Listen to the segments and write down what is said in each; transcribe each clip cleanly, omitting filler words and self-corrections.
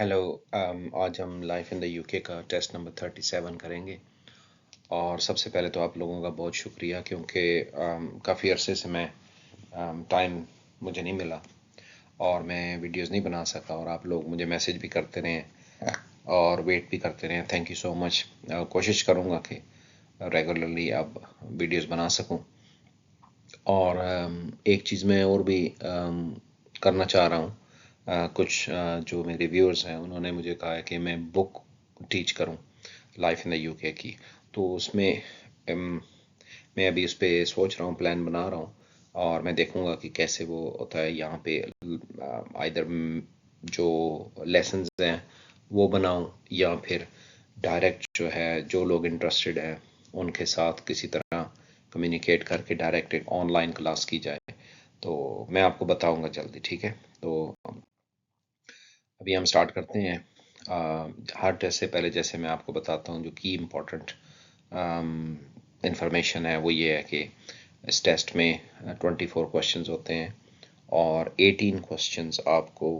Hello. आज हम life in the UK का टेस्ट नंबर 37 करेंगे। और सबसे पहले तो आप लोगों का बहुत शुक्रिया, क्योंकि काफ़ी अरसे से मैं टाइम मुझे नहीं मिला और मैं वीडियोस नहीं बना सका, और आप लोग मुझे मैसेज भी करते रहे और वेट भी करते रहे। Thank you so much. कोशिश करूँगा कि रेगुलरली अब वीडियोस बना सकूं। और एक चीज़ मैं और भी करना चाह रहा हूँ। कुछ जो मेरे व्यूअर्स हैं उन्होंने मुझे कहा है कि मैं बुक टीच करूँ लाइफ इन द यूके की। तो उसमें मैं अभी उस पर सोच रहा हूँ, प्लान बना रहा हूँ, और मैं देखूँगा कि कैसे वो होता है यहाँ पे। आइदर जो लेसन्स हैं वो बनाऊँ, या फिर डायरेक्ट जो है, जो लोग इंटरेस्टेड हैं उनके साथ किसी तरह कम्युनिकेट करके डायरेक्ट एक ऑनलाइन क्लास की जाए। तो मैं आपको बताऊंगा जल्दी, ठीक है। तो अभी हम स्टार्ट करते हैं। हर टेस्ट से पहले जैसे मैं आपको बताता हूँ, जो की इम्पोर्टेंट इंफॉर्मेशन है वो ये है कि इस टेस्ट में 24 क्वेश्चंस होते हैं, और 18 क्वेश्चंस आपको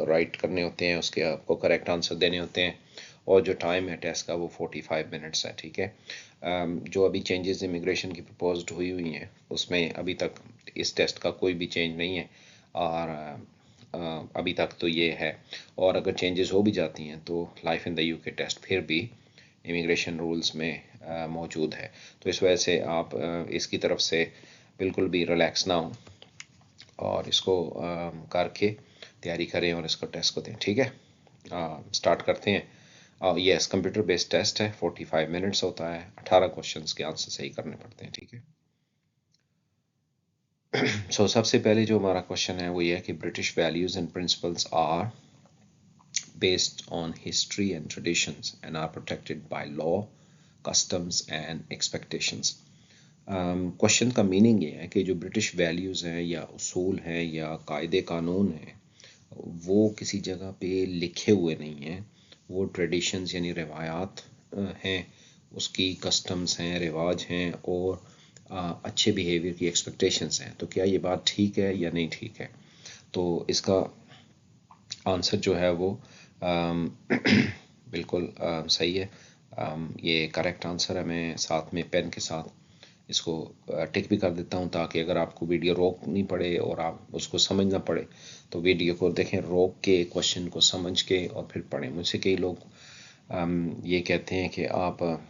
राइट करने होते हैं, उसके आपको करेक्ट आंसर देने होते हैं। और जो टाइम है टेस्ट का वो 45 मिनट्स है, ठीक है। जो अभी चेंजेस इमिग्रेशन की प्रपोज्ड हुई हैं उसमें अभी तक इस टेस्ट का कोई भी चेंज नहीं है, और अभी तक तो ये है। और अगर चेंजेस हो भी जाती हैं तो life in the UK test फिर भी इमिग्रेशन रूल्स में मौजूद है। तो इस वजह से आप इसकी तरफ से बिल्कुल भी रिलैक्स ना हो, और इसको करके तैयारी करें और इसको टेस्ट को दें, ठीक है। स्टार्ट करते हैं। यस, कंप्यूटर बेस्ड टेस्ट है, 45 मिनट्स होता है, 18 क्वेश्चंस के आंसर सही करने पड़ते हैं, ठीक है। सो सबसे पहले जो हमारा क्वेश्चन है वो ये है कि British values and principles are based on history and traditions and are protected by law, customs and expectations। Question का मीनिंग ये है कि जो ब्रिटिश वैल्यूज़ हैं या उसूल हैं या कायदे कानून हैं वो किसी जगह पे लिखे हुए नहीं हैं, वो ट्रेडिशंस यानी रिवायात हैं, उसकी कस्टम्स हैं, रिवाज हैं, और अच्छे बिहेवियर की एक्सपेक्टेशंस हैं। तो क्या ये बात ठीक है या नहीं ठीक है? तो इसका आंसर जो है वो बिल्कुल सही है। ये करेक्ट आंसर है। मैं साथ में पेन के साथ इसको टिक भी कर देता हूँ, ताकि अगर आपको वीडियो रोकनी पड़े और आप उसको समझना पड़े तो वीडियो को देखें रोक के, क्वेश्चन को समझ के और फिर पढ़ें। मुझसे कई लोग ये कहते हैं कि आप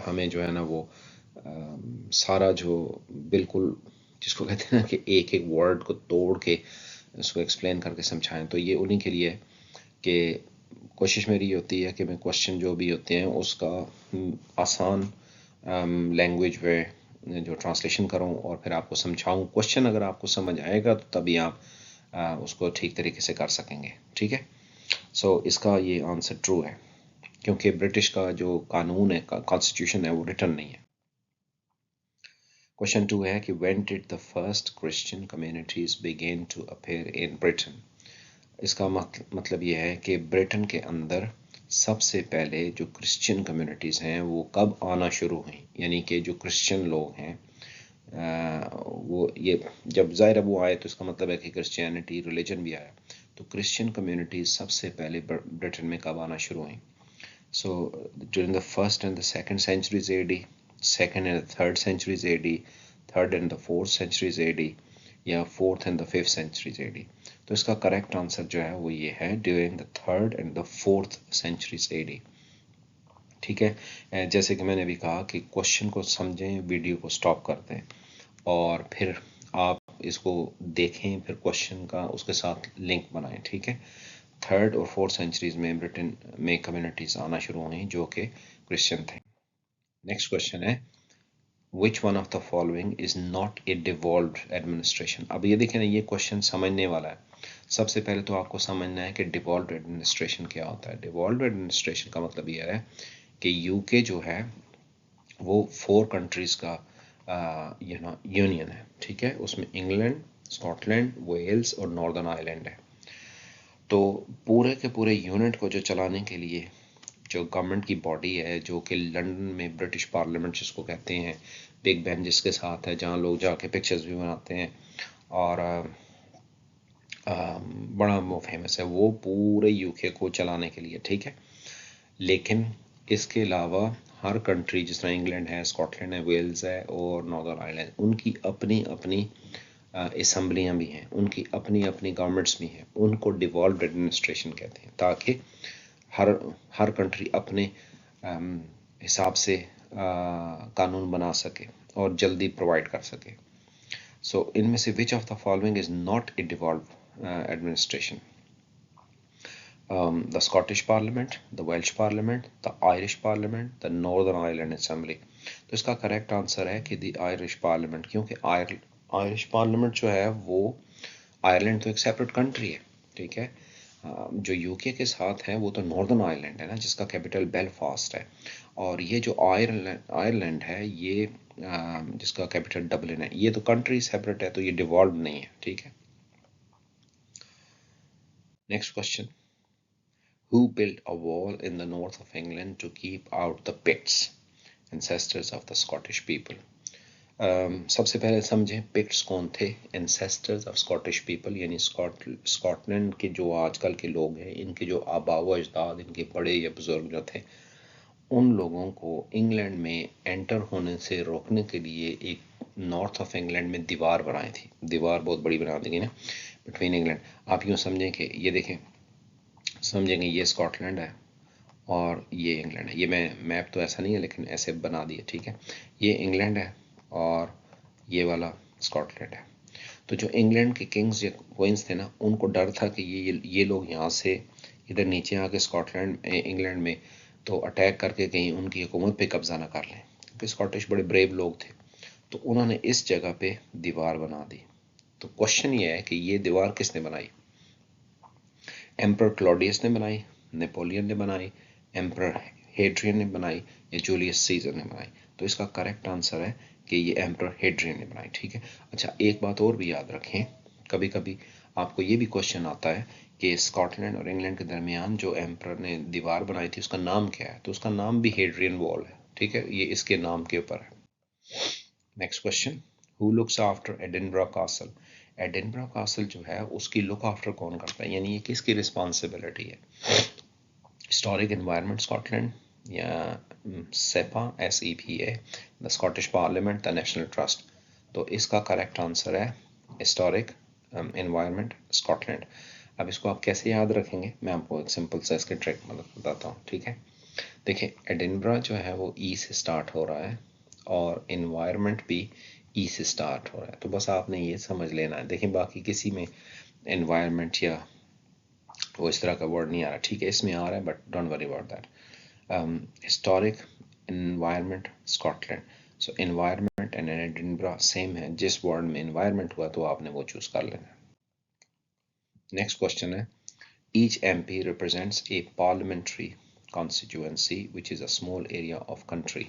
हमें जो है ना वो सारा जो बिल्कुल जिसको कहते हैं ना कि एक एक वर्ड को तोड़ के उसको एक्सप्लेन करके समझाएं। तो ये उन्हीं के लिए कि कोशिश मेरी होती है कि मैं क्वेश्चन जो भी होते हैं उसका आसान लैंग्वेज में जो ट्रांसलेशन करूं और फिर आपको समझाऊं। क्वेश्चन अगर आपको समझ आएगा तो तभी आप उसको ठीक तरीके से कर सकेंगे, ठीक है। सो इसका ये आंसर ट्रू है, क्योंकि ब्रिटिश का जो कानून है, कॉन्स्टिट्यूशन है, वो रिटर्न नहीं है। क्वेश्चन 2 है कि when did the first Christian communities begin to appear in Britain. इसका मतलब ये है कि ब्रिटेन के अंदर सबसे पहले जो क्रिश्चियन कम्युनिटीज़ हैं वो कब आना शुरू हुई, यानी कि जो क्रिश्चियन लोग हैं वो ये जब ज़ाहिर वो आए तो इसका मतलब है कि क्रिश्चियनिटी रिलीजन भी आया। तो क्रिश्चियन कम्युनिटीज़ सबसे पहले ब्रिटेन में कब आना शुरू हुई? So during the first and the second centuries AD, second and the third centuries AD, third and the fourth centuries AD, या fourth and the fifth centuries AD। तो इसका करेक्ट आंसर जो है वो ये है during the third and the fourth centuries AD, ठीक है। जैसे कि मैंने अभी कहा कि क्वेश्चन को समझें, वीडियो को स्टॉप कर दें और फिर आप इसको देखें, फिर क्वेश्चन का उसके साथ लिंक बनाएं, ठीक है। थर्ड और फोर्थ सेंचुरीज में ब्रिटेन में कम्युनिटीज आना शुरू हुई जो कि क्रिश्चियन थे। नेक्स्ट क्वेश्चन है which one of the following is not a devolved administration. अब ये देखें ना, ये क्वेश्चन समझने वाला है। सबसे पहले तो आपको समझना है कि डिवॉल्व्ड एडमिनिस्ट्रेशन क्या होता है। डिवॉल्व्ड एडमिनिस्ट्रेशन का मतलब ये है कि यूके जो है वो 4 कंट्रीज का यूनियन है, ठीक है। उसमें इंग्लैंड, स्कॉटलैंड, वेल्स और नॉर्दर्न आयरलैंड है। तो पूरे के पूरे यूनिट को जो चलाने के लिए जो गवर्नमेंट की बॉडी है, जो कि लंदन में ब्रिटिश पार्लियामेंट जिसको कहते हैं, बिग बैन जिसके साथ है, जहाँ लोग जाके पिक्चर्स भी बनाते हैं, और बड़ा वो फेमस है, वो पूरे यूके को चलाने के लिए, ठीक है। लेकिन इसके अलावा हर कंट्री, जिस तरह इंग्लैंड है, स्कॉटलैंड है, वेल्स है और नॉर्दर्न आयरलैंड, उनकी अपनी अपनी असम्बलियाँ भी हैं, उनकी अपनी अपनी गवर्नमेंट्स भी हैं, उनको डिवॉल्व्ड एडमिनिस्ट्रेशन कहते हैं, ताकि हर हर कंट्री अपने हिसाब से कानून बना सके और जल्दी प्रोवाइड कर सके। सो इनमें से which of the following is not A devolve administration? The Scottish Parliament, the Welsh Parliament, the Irish Parliament, the Northern Ireland Assembly। तो इसका करेक्ट आंसर है कि द आयरिश पार्लियामेंट, क्योंकि आयरिश पार्लियामेंट जो है वो, आयरलैंड तो एक सेपरेट कंट्री है, ठीक है। जो यूके के साथ है वो तो नॉर्दर्न आयरलैंड है ना, जिसका कैपिटल बेलफास्ट है, और ये जो आयरलैंड है ये जिसका कैपिटल डबलिन है, ये तो कंट्री सेपरेट है, तो ये डिवॉल्व नहीं है, ठीक है। Next question, who built a wall in the north of England to keep out the Picts, ancestors of the Scottish people? सबसे पहले समझें पिक्ट्स कौन थे, एंसेस्टर्स ऑफ स्कॉटिश पीपल, यानी स्कॉटलैंड के जो आजकल के लोग हैं, इनके जो आबा व अजदाद, इनके बड़े या बुजुर्ग जो थे, उन लोगों को इंग्लैंड में एंटर होने से रोकने के लिए एक नॉर्थ ऑफ इंग्लैंड में दीवार बनाई थी। दीवार बहुत बड़ी बना दी गई ना बिटवीन इंग्लैंड। आप यूँ समझें कि ये देखें, समझेंगे ये स्कॉटलैंड है और ये इंग्लैंड है। ये मैं मैप तो ऐसा नहीं है लेकिन ऐसे बना दिए, ठीक है। ये इंग्लैंड है और ये वाला स्कॉटलैंड है। तो जो इंग्लैंड के किंग्स या क्वींस थे ना, उनको डर था कि ये लोग यहाँ से इधर नीचे आके स्कॉटलैंड इंग्लैंड में तो अटैक करके कहीं उनकी हुकूमत पे कब्जा ना कर लें, क्योंकि स्कॉटिश बड़े ब्रेव लोग थे। तो उन्होंने इस जगह पे दीवार बना दी। तो क्वेश्चन ये है कि ये दीवार किसने बनाई? एम्पर क्लॉडियस ने बनाई, नेपोलियन ने बनाई, एम्पर हेड्रियन ने बनाई, या जूलियस सीजर ने बनाई? तो इसका करेक्ट आंसर है कि ये एम्पर हेड्रियन ने बनाई, ठीक है। अच्छा, एक बात और भी याद रखें, कभी कभी आपको ये भी क्वेश्चन आता है कि स्कॉटलैंड और इंग्लैंड के दरमियान जो एम्पर ने दीवार बनाई थी उसका नाम क्या है? तो उसका नाम भी हेड्रियन वॉल है, ठीक है, ये इसके नाम के ऊपर है। Next question, who looks after Edinburgh castle? Edinburgh castle जो है उसकी लुक आफ्टर कौन करता है, यानी ये किसकी रिस्पॉन्सिबिलिटी है? हिस्टोरिक एनवायरनमेंट स्कॉटलैंड, या SEPA SEPA, the Scottish Parliament, the National Trust? तो इसका करेक्ट आंसर है हिस्टोरिक एनवायरनमेंट स्कॉटलैंड। अब इसको आप कैसे याद रखेंगे, मैं आपको एक सिंपल सा इसके ट्रिक बताता हूँ, ठीक है। देखिए, एडिनबरा जो है वो ई से स्टार्ट हो रहा है और इन्वायरमेंट भी ई से स्टार्ट हो रहा है, तो बस आपने ये समझ लेना है। देखिए, बाकी किसी में एनवायरमेंट या वो इस तरह का वर्ड नहीं आ रहा, ठीक है, इसमें आ रहा है, but don't worry about that. Historic environment Scotland, so environment and Edinburgh same है, जिस वर्ड में एनवायरमेंट हुआ तो आपने वो चूज कर लेना है। नेक्स्ट क्वेश्चन है, each MP represents a parliamentary constituency which is a small area of country।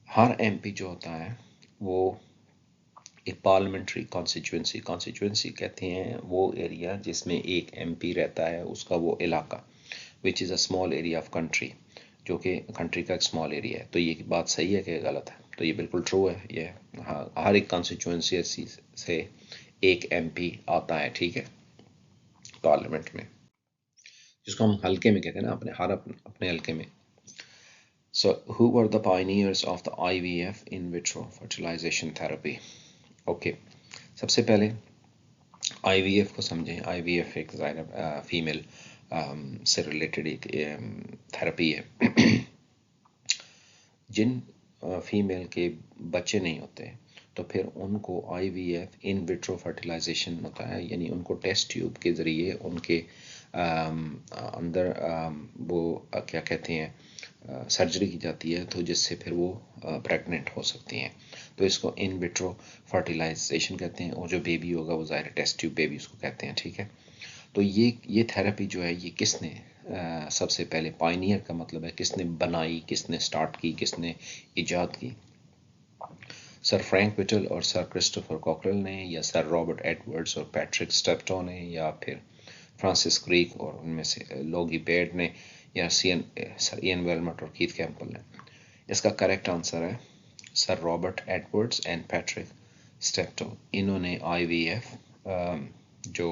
Her MP जो होता है वो एक पार्लियामेंट्री कॉन्स्टिट्यूंसी कहते हैं वो एरिया जिसमें एक MP रहता है, उसका वो इलाका, which is a small area of country, जो कि कंट्री का एक स्मॉल एरिया है। तो ये बात सही है कि गलत है? तो ये बिल्कुल ट्रू है। ये हर एक कॉन्स्टिट्यूंसी से एक MP आता है, ठीक है, पार्लियामेंट में, जिसको हम हल्के में कहते हैं ना, अपने हल्के में। So, who were the pioneers of the IVF, in vitro fertilization therapy? Okay, सबसे पहले IVF को समझें। IVF एक फीमेल से रिलेटेड एक थेरेपी है। जिन फीमेल के बच्चे नहीं होते तो फिर उनको IVF इन विट्रो फर्टिलाइजेशन होता है, यानी उनको टेस्ट ट्यूब के ज़रिए उनके अंदर वो क्या कहते हैं सर्जरी की जाती है, तो जिससे फिर वो प्रेग्नेंट हो सकती हैं। तो इसको इन विट्रो फर्टिलाइजेशन कहते हैं, और जो बेबी होगा वो ज़ाहिर टेस्ट ट्यूब बेबी उसको कहते हैं, ठीक है। तो ये थेरेपी जो है ये किसने सबसे पहले, पायनियर का मतलब है किसने बनाई, किसने स्टार्ट की, किसने इजाद की? सर फ्रैंक विटल और सर क्रिस्टोफर कॉकरेल ने, या सर रॉबर्ट एडवर्ड्स और पैट्रिक स्टेप्टो ने, या फिर फ्रांसिस क्रीक और उनमें से लोगी बेड ने, या सर इयन वेलमट और कीथ कैंपल ने? इसका करेक्ट आंसर है sir Robert Edwards and Patrick Steptoe. इन्होंने IVF जो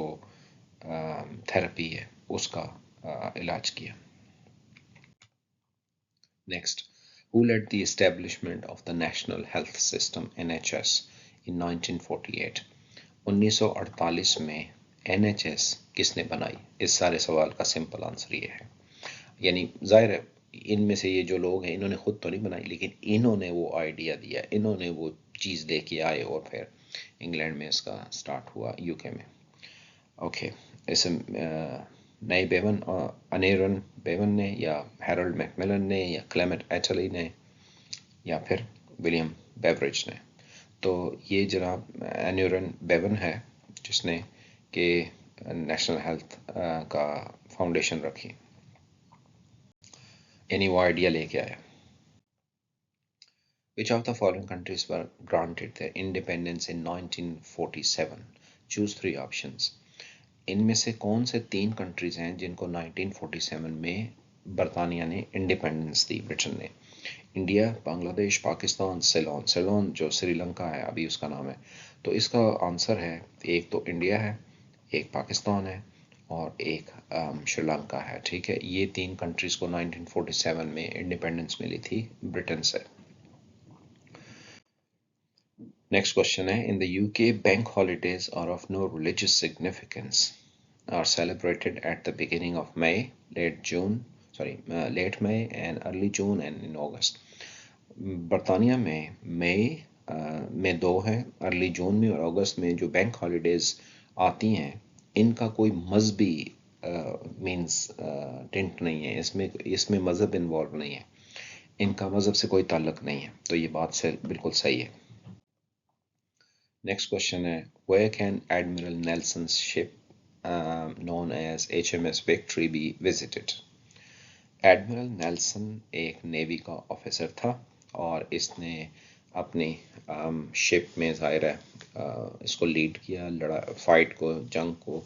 थेरेपी है उसका इलाज किया। Next, who led the establishment of the National Health System NHS in 1948? 1948 में NHS किसने बनाई? इस सारे सवाल का सिंपल आंसर ये है, यानी जाहिर है इनमें से ये जो लोग हैं इन्होंने खुद तो नहीं बनाई, लेकिन इन्होंने वो आइडिया दिया, इन्होंने वो चीज़ लेके आए और फिर इंग्लैंड में इसका स्टार्ट हुआ, यूके में। ओके, इसे नई बेवन अनेरन बेवन ने, या हैरोल्ड मैकमिलन ने, या क्लेमेंट एटली ने, या फिर विलियम बेवरेज ने। तो ये जनाब एन्यूरन बेवन है जिसने कि नेशनल हेल्थ का फाउंडेशन रखी, यानी वो आइडिया लेके आया। Which of the following countries were granted their independence in 1947? Choose three options. इनमें से कौन से तीन कंट्रीज हैं जिनको 1947 में बरतानिया ने इंडिपेंडेंस दी, ब्रिटेन ने? India, Bangladesh, Pakistan, Ceylon. Ceylon जो श्रीलंका है अभी उसका नाम है। तो इसका आंसर है, एक तो इंडिया है, एक पाकिस्तान है और एक श्रीलंका है। ठीक है, ये तीन कंट्रीज को 1947 में इंडिपेंडेंस मिली थी ब्रिटेन से। Next question है, in the UK, bank holidays are of no religious significance, are celebrated at the beginning of May, late May and early June and in August. बरतानिया में मई में दो है, अर्ली जून में और अगस्त में जो बैंक हॉलीडेज आती हैं इनका कोई मजहबी मींस टिंट नहीं है, इसमें मजहब इन्वॉल्व नहीं है, इनका मजहब से कोई ताल्लुक नहीं है। तो ये बात से बिल्कुल सही है। Next question है, where can Admiral Nelson's ship known as HMS Victory be visited? Admiral Nelson एक नेवी का ऑफिसर था और इसने अपनी शिप में ज़ाहिर है इसको लीड किया, फाइट को, जंग को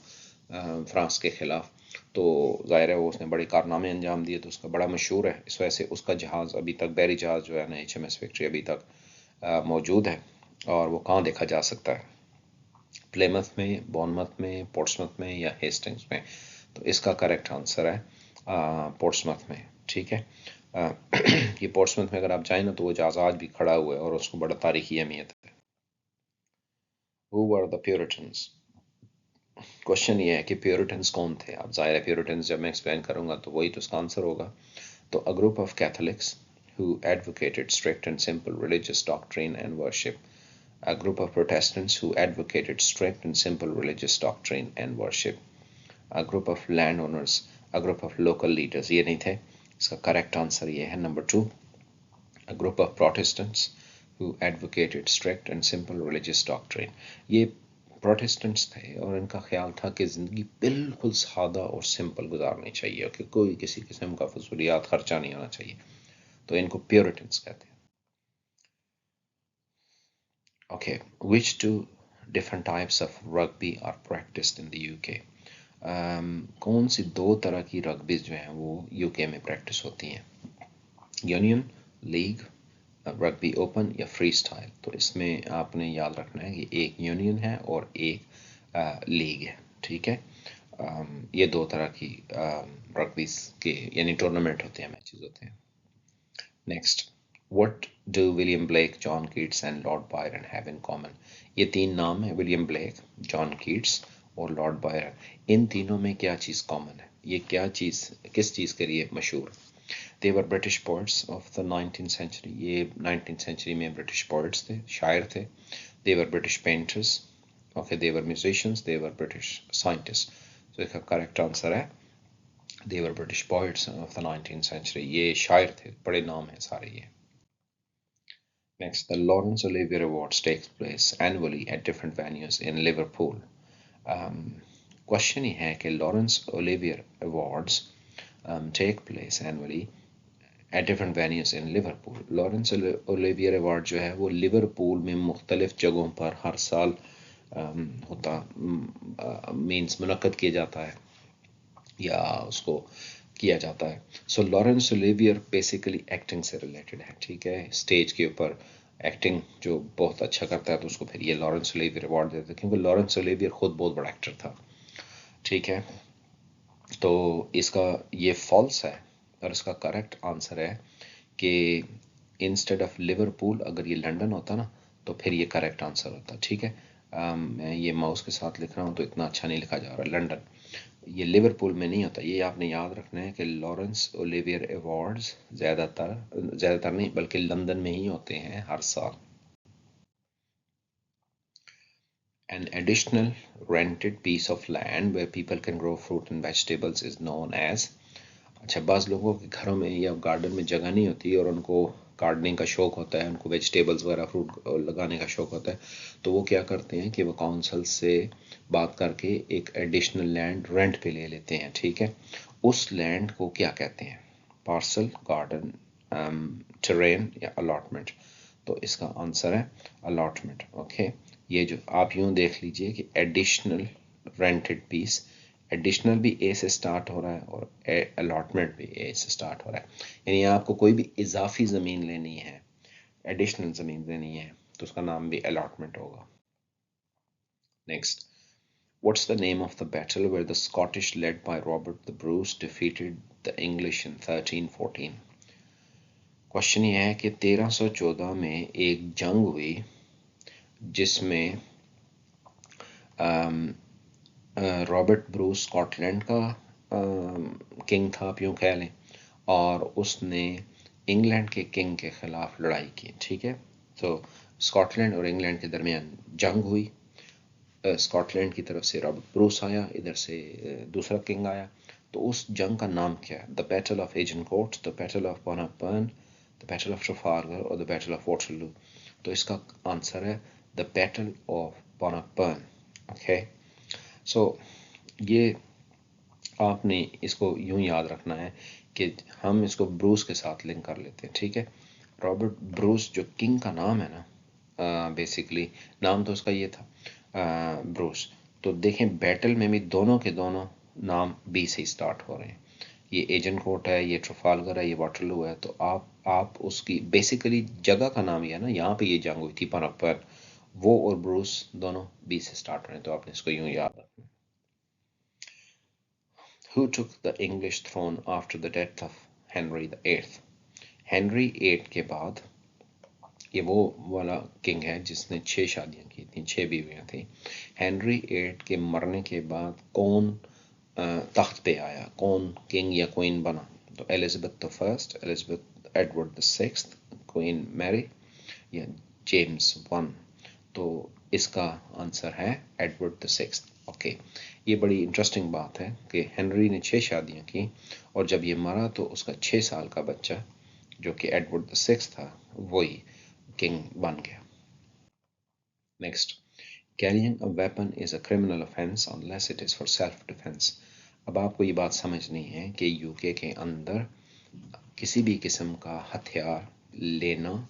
फ्रांस के ख़िलाफ़। तो ज़ाहिर है वो उसने बड़े कारनामे अंजाम दिए, तो उसका बड़ा मशहूर है। इस वजह से उसका जहाज़ अभी तक, बहरी जहाज़ जो है ना HMS विक्ट्री, अभी तक मौजूद है। और वो कहाँ देखा जा सकता है? प्लेमथ में, बॉर्नमथ में, पोर्ट्समथ में या हेस्टिंग्स में? तो इसका करेक्ट आंसर है पोर्ट्समथ में। ठीक है, ये पोर्ट्समथ में अगर आप जाएं ना तो वो जहाज आज भी खड़ा हुआ है और उसको बड़ा तारीखी अहमियत है। Who were the Puritans? Question ये है कि प्योरिटन्स कौन थे। अब जाहिर है प्योरिटन्स जब मैं एक्सप्लेन करूंगा तो वही तो उसका आंसर होगा। तो a group of Catholics who advocated strict and simple religious doctrine and worship. A group of Protestants who advocated strict and simple religious doctrine and worship. A group of landowners, a group of local leaders. ये नहीं थे, इसका correct answer ये है number 2। A group of Protestants who advocated strict and simple religious doctrine. ये Protestants थे और इनका ख्याल था कि ज़िंदगी बिल्कुल सादा और सिंपल गुजारनी चाहिए, कि कोई किसी किस्म का फजूलियात खर्चा नहीं होना चाहिए, तो इनको प्योरिटन्स कहते हैं। Okay, which two different types of rugby are practiced in the UK? कौन सी दो तरह की रग्बीज जो हैं वो यूके में प्रैक्टिस होती हैं? यूनियन, लीग, रग्बी ओपन या फ्री स्टाइल? तो इसमें आपने याद रखना है कि एक यूनियन है और एक लीग है। ठीक है, ये दो तरह की रग्बीज के यानी टूर्नामेंट होते हैं, मैचेस होते हैं। Next, What do William Blake, John Keats and Lord Byron have in common? ये तीन नाम है, विलियम ब्लेक, जॉन कीट्स और लॉर्ड बायरन। इन तीनों में क्या चीज़ कॉमन है? ये क्या चीज़, किस चीज़ के लिए मशहूर? They were British poets of the 19th century. ये 19th century में ब्रिटिश poets थे, शायर थे। They were British painters. Okay, they were musicians. They were British scientists. So इसका करेक्ट आंसर है They were British poets of the 19th century. ये शायर थे, बड़े नाम हैं सारे ये। Next, the Laurence Olivier Awards takes place annually at different venues in Liverpool. Question ये है कि Laurence Olivier Awards take place annually at different venues in Liverpool. Laurence Olivier Award जो है वो लिवरपूल में मुख्तलिफ जगहों पर हर साल होता मीन्स मुनक्कद किया जाता है या उसको किया जाता है। सो लॉरेंस ओलिवियर बेसिकली एक्टिंग से रिलेटेड है। ठीक है, स्टेज के ऊपर एक्टिंग जो बहुत अच्छा करता है तो उसको फिर ये लॉरेंस ओलिवियर अवार्ड देते हैं, क्योंकि लॉरेंस ओलिवियर खुद बहुत बड़ा एक्टर था। ठीक है, तो इसका ये फॉल्स है और इसका करेक्ट आंसर है कि इंस्टेड ऑफ लिवरपूल अगर ये लंदन होता ना तो फिर ये करेक्ट आंसर होता। ठीक है, मैं ये माउस के साथ लिख रहा हूँ तो इतना अच्छा नहीं लिखा जा रहा, लंदन, ये लिवरपूल में नहीं होता। ये आपने याद रखना है कि लॉरेंस ओलिवियर अवार्ड्स ज़्यादातर नहीं बल्कि लंदन में ही होते हैं हर साल। An additional rented piece of land where people can grow fruit and vegetables is known as। अच्छा, बाज़ लोगों के घरों में या गार्डन में जगह नहीं होती और उनको गार्डनिंग का शौक होता है, उनको वेजिटेबल्स वगैरह फ्रूट लगाने का शौक होता है, तो वो क्या करते हैं कि वो काउंसिल से बात करके एक एडिशनल लैंड रेंट पे ले लेते हैं। ठीक है, उस लैंड को क्या कहते हैं? पार्सल, गार्डन, टेरेन या अलॉटमेंट। तो इसका आंसर है अलॉटमेंट। ओके, ये जो आप यूं देख लीजिए कि एडिशनल रेंटेड पीस, एडिशनल भी ए से स्टार्ट हो रहा है और अलॉटमेंट भी ए से स्टार्ट हो रहा है, यानी आपको कोई भी इजाफी ज़मीन लेनी है, एडिशनल ज़मीन लेनी है, तो उसका नाम भी अलॉटमेंट होगा। Next, what's the name of the battle where the Scottish led by Robert the Bruce defeated the English in 1314? Question ये है कि 1314 में एक जंग हुई जिसमें रॉबर्ट ब्रूस स्कॉटलैंड का किंग था, आप यूँ कह लें, और उसने इंग्लैंड के किंग के ख़िलाफ़ लड़ाई की। ठीक है, तो स्कॉटलैंड और इंग्लैंड के दरमियान जंग हुई। स्कॉटलैंड की तरफ से रॉबर्ट ब्रूस आया, इधर से दूसरा किंग आया। तो उस जंग का नाम क्या है? The battle of Agincourt, the battle of Bannockburn, the battle of Trafalgar और द बैटल ऑफ वाटरलू। तो इसका आंसर है the battle of Bannockburn. Okay, so ये आपने इसको यूं याद रखना है कि हम इसको ब्रूस के साथ लिंक कर लेते हैं। ठीक है, रॉबर्ट ब्रूस जो किंग का नाम है ना, बेसिकली नाम तो उसका ये था ब्रूस। तो देखें बैटल में भी दोनों के दोनों नाम बी से स्टार्ट हो रहे हैं। ये एजनकोट है, ये ट्रफालगर है, ये वाटरलू है। तो आप उसकी बेसिकली जगह का नाम ही है ना, यहाँ पे ये जंग हुई थी पर वो और ब्रूस दोनों बी से स्टार्ट हो रहे हैं, तो आपने इसको यूं याद रखना। Who took the English throne after the death of Henry VIII? Henry eight के बाद ये वो वाला किंग है जिसने 6 शादियां की थी, 6 बीवियां थी। हेनरी एट के मरने के बाद कौन तख्त पे आया, कौन किंग या क्वीन बना? तो Elizabeth the first, Elizabeth, Edward the sixth, queen Mary या जेम्स वन। तो इसका आंसर है एडवर्ड द सिक्स्थ। ओके, ये बड़ी इंटरेस्टिंग बात है कि हेनरी ने 6 शादियां की और जब ये मरा तो उसका 6 साल का बच्चा जो कि एडवर्ड द सिक्स था वही किंग बन गया। Next, carrying a weapon is a criminal offence unless it is for self defence. अब आपको ये बात समझनी है कि यूके के अंदर किसी भी किस्म का हथियार लेना,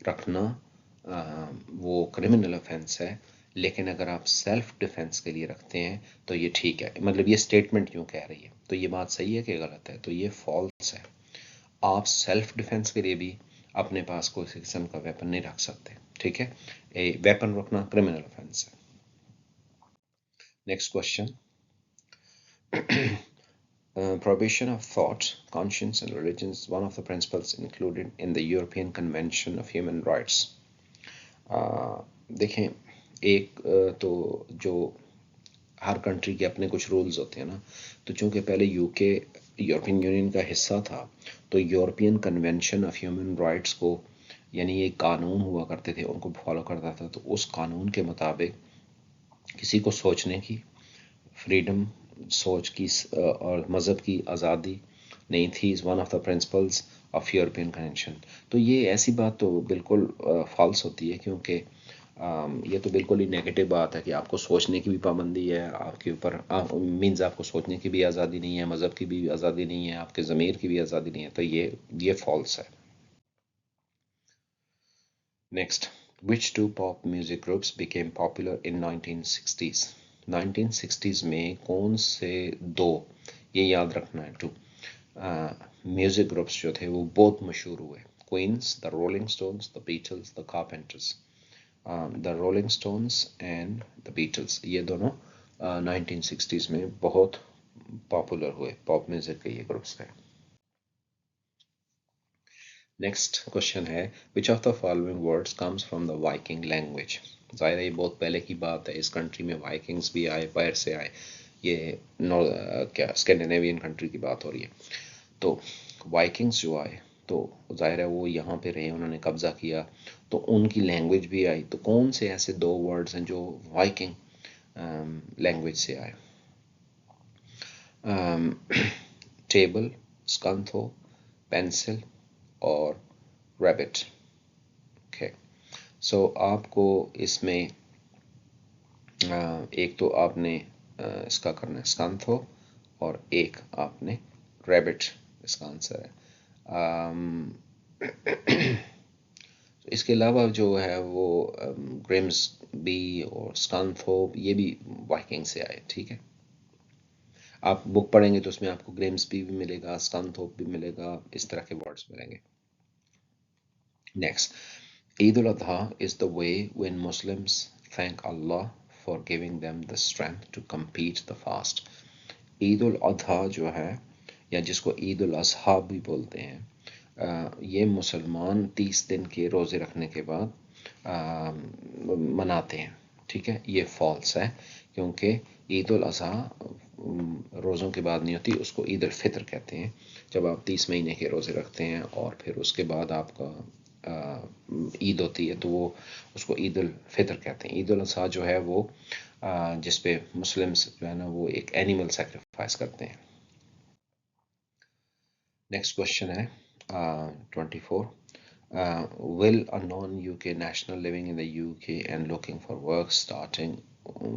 रखना, वो क्रिमिनल ऑफेंस है, लेकिन अगर आप सेल्फ डिफेंस के लिए रखते हैं तो ये ठीक है। मतलब ये स्टेटमेंट यूँ कह रही है, तो ये बात सही है कि गलत है? तो ये फॉल्स है। आप सेल्फ डिफेंस के लिए भी अपने पास कोई किस्म का वेपन नहीं रख सकते। ठीक है, वेपन रखना क्रिमिनल ऑफेंस है। Next question, prohibition of thought, conscience and religion is one of the principles included in the European Convention of Human Rights। देखें, एक तो जो हर कंट्री के अपने कुछ रूल्स होते हैं ना, तो चूंकि पहले यूके यूरोपियन यूनियन का हिस्सा था तो European convention of human rights को, यानी ये कानून हुआ करते थे, उनको फॉलो करता था। तो उस कानून के मुताबिक किसी को सोचने की फ्रीडम, सोच की और मज़हब की आज़ादी नहीं थी, is one of the principles of European convention. तो ये ऐसी बात तो बिल्कुल फॉल्स होती है, क्योंकि ये तो बिल्कुल ही नेगेटिव बात है कि आपको सोचने की भी पाबंदी है, आपके ऊपर मीन्स आपको सोचने की भी आज़ादी नहीं है, मज़हब की भी आज़ादी नहीं है, आपके ज़मीर की भी आज़ादी नहीं है। तो ये फॉल्स है। Next, which two pop music groups became popular in 1960s? 1960s में कौन से दो, ये याद रखना है, टू म्यूजिक ग्रुप्स जो थे वो बहुत मशहूर हुए? Queens, the Rolling Stones, the Beatles, the Carpenters. The Rolling Stones and the Beatles, ये दोनों 1960s में बहुत पॉपुलर हुए, पॉप म्यूजिक के ये ग्रुप्स थे। नेक्स्ट क्वेश्चन है which of the following words comes from the Viking language. जाहिर है ये बहुत पहले की बात है, इस कंट्री में वाइकिंग्स भी आए, बाहर से आए, ये क्या स्कैंडिनेवियन कंट्री की बात हो रही है। तो वाइकिंग्स जो आए तो जाहिर है वो यहाँ पे रहे, उन्होंने कब्जा किया, तो उनकी लैंग्वेज भी आई। तो कौन से ऐसे दो वर्ड्स हैं जो वाइकिंग लैंग्वेज से आए? टेबल, स्कंथो, पेंसिल और रैबिट। ओके, सो आपको इसमें एक तो आपने इसका करना है स्कंथो, और एक आपने रैबिट, इसका आंसर है। इसके अलावा जो है वो ग्रिम्स बी और स्कंथो, ये भी वाइकिंग से आए। ठीक है, आप बुक पढ़ेंगे तो उसमें आपको ग्रिम्स बी भी मिलेगा, स्कंथोप भी मिलेगा, इस तरह के वर्ड्स मिलेंगे। Next, Eid al-Adha is the way when Muslims thank Allah for giving them the strength to complete the fast. Eid ul Adha जो है, या जिसको ईद उल अज़हा भी बोलते हैं, ये मुसलमान 30 दिन के रोज़े रखने के बाद मनाते हैं। ठीक है, ये फॉल्स है, क्योंकि ईद उल अज़हा रोज़ों के बाद नहीं होती, उसको ईद उल फितर कहते हैं। जब आप 30 महीने के रोज़े रखते हैं और फिर उसके बाद आपका ईद होती है, तो वो उसको ईद उल फितर कहते हैं। ईद उल अज़हा जो है वो जिस पे मुस्लिम्स जो है ना वो एक एनिमल सेक्रीफाइस करते हैं। नेक्स्ट क्वेश्चन है 24, will a non-UK national living in the UK and looking for work, starting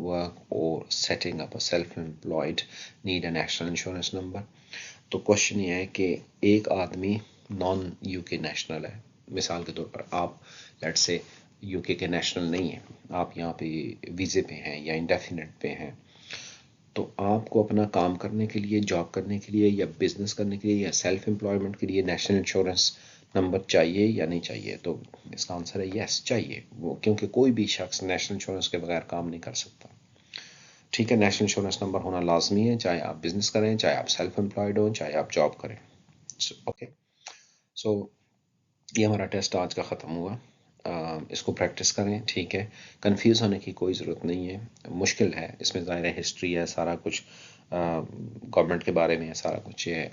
work or setting up a self-employed need a national insurance number? तो क्वेश्चन ये है कि एक आदमी नॉन यूके नेशनल है, मिसाल के तौर पर आप लेट्स से यूके के नेशनल नहीं हैं, आप यहाँ पे वीज़े पे हैं या इंडेफिनेट पे हैं, तो आपको अपना काम करने के लिए, जॉब करने के लिए, या बिजनेस करने के लिए, या सेल्फ एम्प्लॉयमेंट के लिए नेशनल इंश्योरेंस नंबर चाहिए या नहीं चाहिए? तो इसका आंसर है यस, चाहिए वो, क्योंकि कोई भी शख्स नेशनल इंश्योरेंस के बगैर काम नहीं कर सकता। ठीक है, नेशनल इंश्योरेंस नंबर होना लाजमी है, चाहे आप बिजनेस करें, चाहे आप सेल्फ एम्प्लॉयड हो, चाहे आप जॉब करें। ओके, सो ये हमारा टेस्ट आज का ख़त्म हुआ। इसको प्रैक्टिस करें। ठीक है, कंफ्यूज होने की कोई ज़रूरत नहीं है, मुश्किल है, इसमें ज़ाहिर है हिस्ट्री है, सारा कुछ गवर्नमेंट के बारे में है, सारा कुछ ये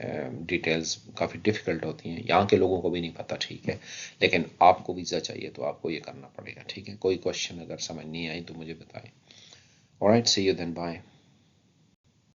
डिटेल्स काफ़ी डिफ़िकल्ट होती हैं, यहाँ के लोगों को भी नहीं पता। ठीक है, लेकिन आपको वीज़ा चाहिए तो आपको ये करना पड़ेगा। ठीक है, कोई क्वेश्चन अगर समझ नहीं आई तो मुझे बताएं। Alright, see you then, bye.